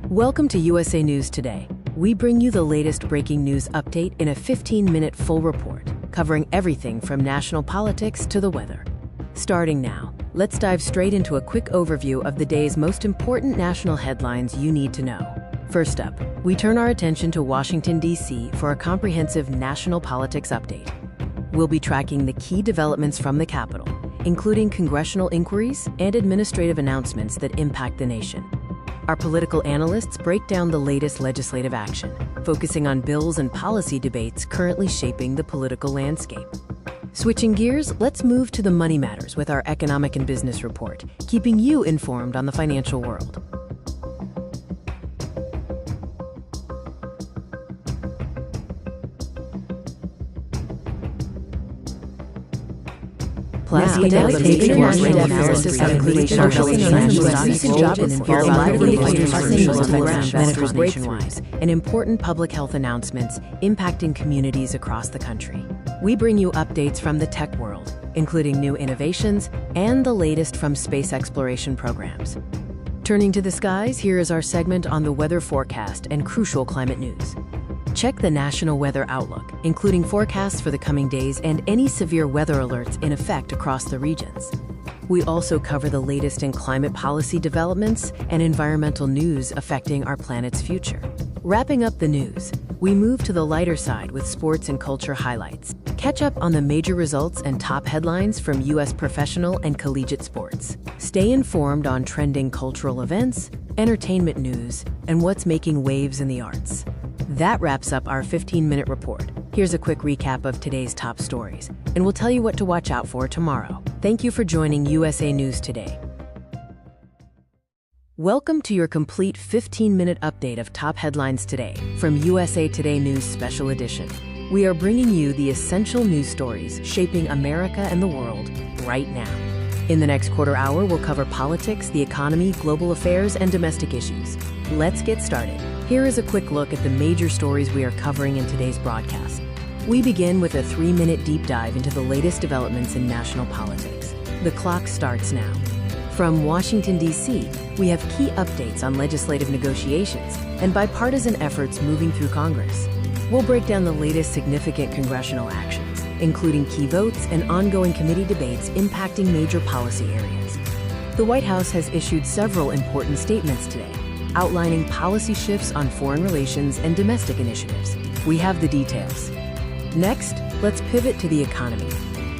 Welcome to USA News Today. We bring you the latest breaking news update in a 15-minute full report, covering everything from national politics to the weather. Starting now, let's dive straight into a quick overview of the day's most important national headlines you need to know. First up, we turn our attention to Washington, D.C. for a comprehensive national politics update. We'll be tracking the key developments from the Capitol, including congressional inquiries and administrative announcements that impact the nation. Our political analysts break down the latest legislative action, focusing on bills and policy debates currently shaping the political landscape. Switching gears, let's move to the money matters with our economic and business report, keeping you informed on the financial world. Plus, the international affairs including recent job and nationwide, and important public health announcements impacting communities across the country. We bring you updates from the tech world, including new innovations and the latest from space exploration programs. Turning to the skies, here is our segment on the weather forecast and crucial climate news. Check the National Weather Outlook, including forecasts for the coming days and any severe weather alerts in effect across the regions. We also cover the latest in climate policy developments and environmental news affecting our planet's future. Wrapping up the news, we move to the lighter side with sports and culture highlights. Catch up on the major results and top headlines from U.S. professional and collegiate sports. Stay informed on trending cultural events, entertainment news, and what's making waves in the arts. That wraps up our 15-minute report. Here's a quick recap of today's top stories, and we'll tell you what to watch out for tomorrow. Thank you for joining USA News Today. Welcome to your complete 15-minute update of top headlines today from USA Today News Special Edition. We are bringing you the essential news stories shaping America and the world right now. In the next quarter hour, we'll cover politics, the economy, global affairs, and domestic issues. Let's get started. Here is a quick look at the major stories we are covering in today's broadcast. We begin with a 3-minute deep dive into the latest developments in national politics. The clock starts now. From Washington, D.C., we have key updates on legislative negotiations and bipartisan efforts moving through Congress. We'll break down the latest significant congressional actions, including key votes and ongoing committee debates impacting major policy areas. The White House has issued several important statements today, outlining policy shifts on foreign relations and domestic initiatives. We have the details. Next, let's pivot to the economy.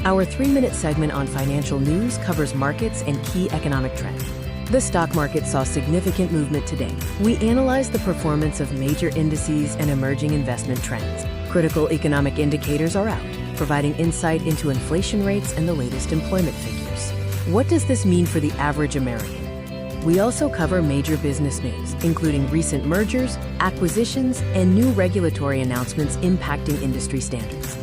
Our 3-minute segment on financial news covers markets and key economic trends. The stock market saw significant movement today. We analyzed the performance of major indices and emerging investment trends. Critical economic indicators are out, providing insight into inflation rates and the latest employment figures. What does this mean for the average American? We also cover major business news, including recent mergers, acquisitions, and new regulatory announcements impacting industry standards.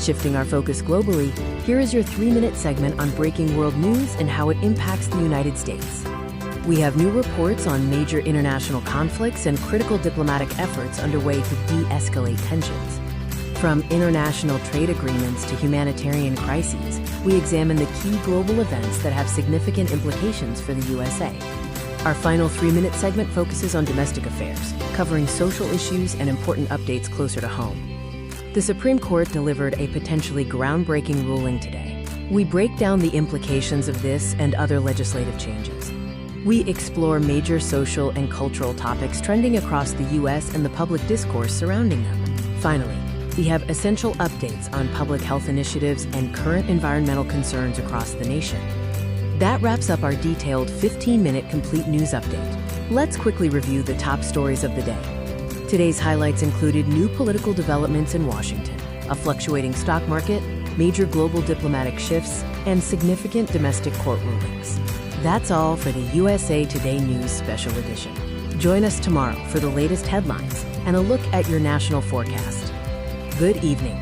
Shifting our focus globally, here is your 3-minute segment on breaking world news and how it impacts the United States. We have new reports on major international conflicts and critical diplomatic efforts underway to de-escalate tensions. From international trade agreements to humanitarian crises, we examine the key global events that have significant implications for the USA. Our final 3-minute segment focuses on domestic affairs, covering social issues and important updates closer to home. The Supreme Court delivered a potentially groundbreaking ruling today. We break down the implications of this and other legislative changes. We explore major social and cultural topics trending across the U.S. and the public discourse surrounding them. Finally, we have essential updates on public health initiatives and current environmental concerns across the nation. That wraps up our detailed 15-minute complete news update. Let's quickly review the top stories of the day. Today's highlights included new political developments in Washington, a fluctuating stock market, major global diplomatic shifts, and significant domestic court rulings. That's all for the USA Today News Special Edition. Join us tomorrow for the latest headlines and a look at your national forecast. Good evening.